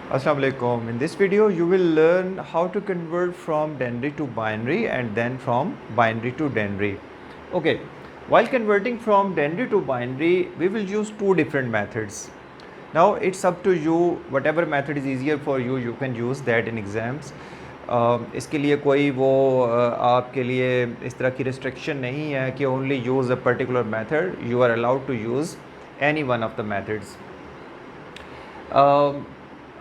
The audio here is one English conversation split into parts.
Assalamu alaikum. In this video you will learn how to convert from denary to binary and then from binary to denary. Okay, while converting from denary to binary we will use two different methods. Now it's up to you, whatever method is easier for you, you can use that in exams. इसके लिए कोई वो आपके लिए इस तरह की restriction नहीं है कि only use a particular method. You are allowed to use any one of the methods.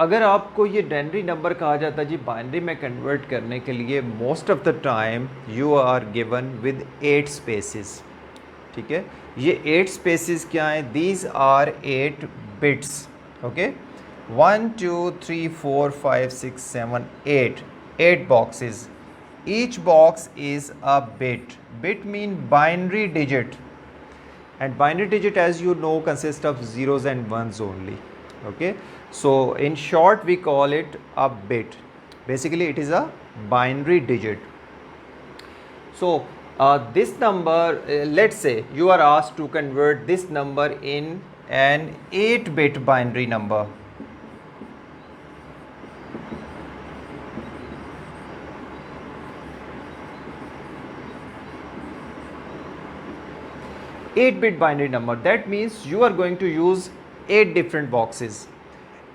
अगर आपको ये डेनरी नंबर कहा जाता है जी बाइनरी में कन्वर्ट करने के लिए, most of the time you are given with 8 spaces. ठीक है, ये 8 स्पेसिस क्या हैं? These are 8 bits. Okay, 1 2 3 4 5 6 7 8 boxes. Each box is a bit. Bit mean binary digit, and binary digit, as you know, consists of zeros and ones only. Okay, so in short we call it a bit. Basically it is a binary digit. So this number, let's say you are asked to convert this number in an 8-bit binary number. Eight-bit binary number, that means you are going to use 8 different boxes.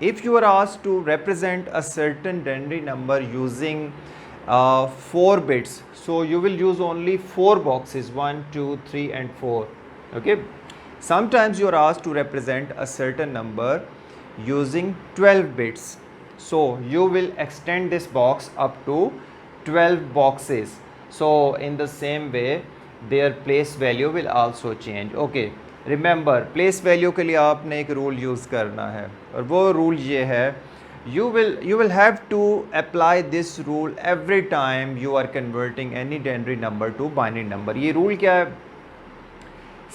If you are asked to represent a certain denary number using 4 bits, so you will use only 4 boxes, 1 2 3 and 4. Okay, sometimes you are asked to represent a certain number using 12 bits, so you will extend this box up to 12 boxes. So in the same way their place value will also change. Okay, remember place value के लिए आपने एक rule use करना है, और वो rule ये है, you will have to apply this rule every time you are converting any denary number to binary number. ये रूल क्या है?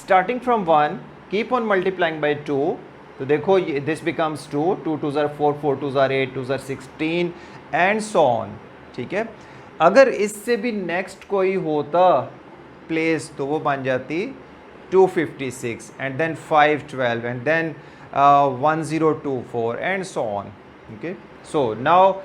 Starting from 1, keep on multiplying by 2. तो देखो this becomes 2, 2 2s are 4, 4 2s are 8, 2s are 16 and so on. ठीक है, अगर इससे भी नेक्स्ट कोई होता प्लेस तो वो बन जाती 256 and then 512 and then 1024 and so on. Okay, so now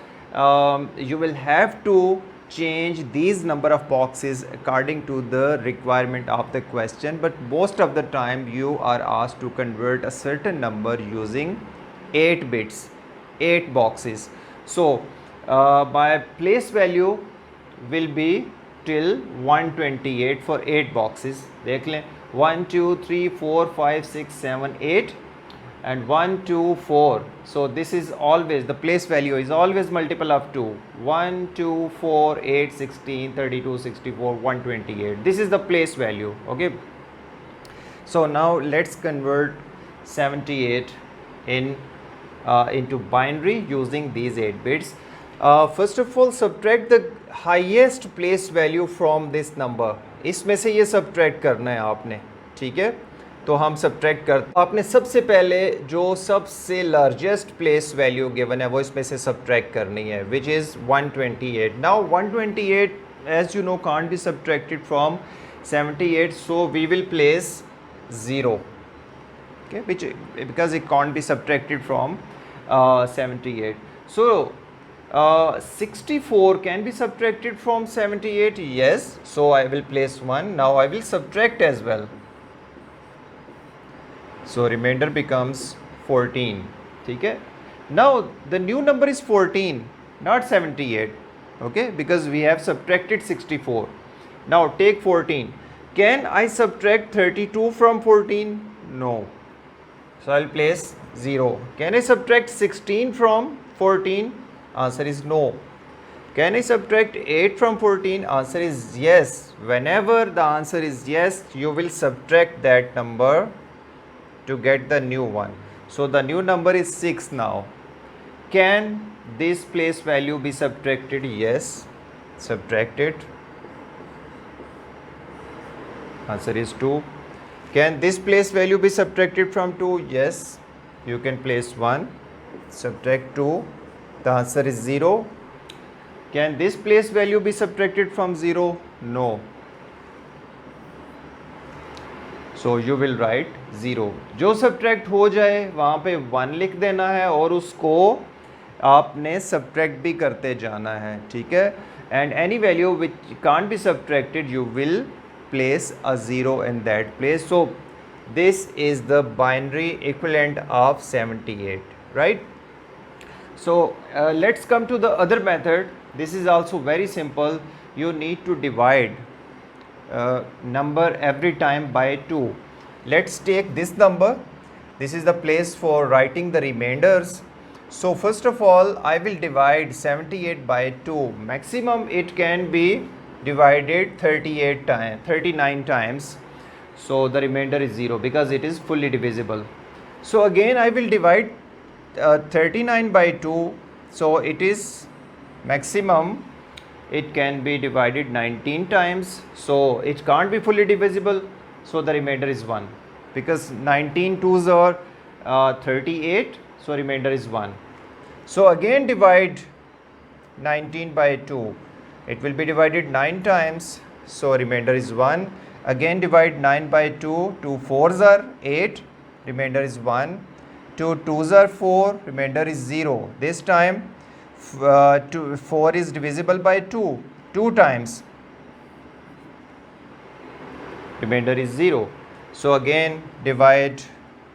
you will have to change these number of boxes according to the requirement of the question, but most of the time you are asked to convert a certain number using 8 bits, 8 boxes. So my place value will be till 128 for 8 boxes. देख लें 1 2 3 4 5 6 7 8 and 1 2 4. So this is always, the place value is always multiple of 2. 1 2 4 8 16 32 64 128. This is the place value. Okay, so now let's convert 78 into binary using these 8 bits. First of all, subtract the highest place value from this number. इसमें से ये subtract करना है आपने. ठीक है, तो हम subtract करते, आपने सबसे पहले जो सबसे largest place value given है वो इसमें से subtract करनी है, which is 128. Now 128, as you know, can't be subtracted from 78, so we will place 0. Okay, which because it can't be subtracted from 78. So 64 can be subtracted from 78, yes, so I will place 1. Now I will subtract as well, so remainder becomes 14. ठीक है, now the new number is 14, not 78. Okay, because we have subtracted 64. Now take 14. Can I subtract 32 from 14? No, so I'll place 0. Can I subtract 16 from 14? Answer is no. Can I subtract 8 from 14? Answer is yes. Whenever the answer is yes, you will subtract that number to get the new one. So the new number is 6 now. Can this place value be subtracted? Yes, subtract it. Answer is 2. Can this place value be subtracted from 2? Yes, you can place 1, subtract 2. The answer is 0. Can this place value be subtracted from 0? No. So you will write 0. जो subtract हो जाए वहाँ पे 1 लिख देना है और उसको आपने सब्ट्रैक्ट भी करते जाना है, ठीक है. And any value which can't be subtracted you will place a zero in that place. So this is the binary equivalent of 78, right? So let's come to the other method. This is also very simple. You need to divide number every time by 2. Let's take this number. This is the place for writing the remainders. So first of all, I will divide 78 by 2. Maximum it can be divided 39 times. So the remainder is 0 because it is fully divisible. So again I will divide 39 by 2. So it is maximum it can be divided 19 times. So it can't be fully divisible. So the remainder is 1 because 19 twos are 38. So remainder is 1. So again divide 19 by 2. It will be divided 9 times. So remainder is 1. Again divide 9 by 2. 2 4s are 8. Remainder is 1. 2 2s are 4. Remainder is 0. This time 4 is divisible by 2. 2 times. Remainder is 0. So again divide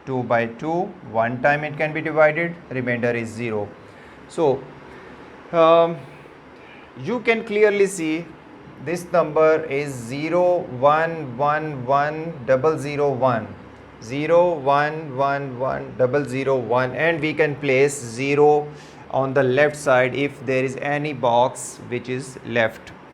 2 by 2. One time it can be divided. Remainder is 0. So you can clearly see this number is 0 1 1 1 0 0 1, 0 1 1 1 0 0 1, and we can place 0 on the left side if there is any box which is left.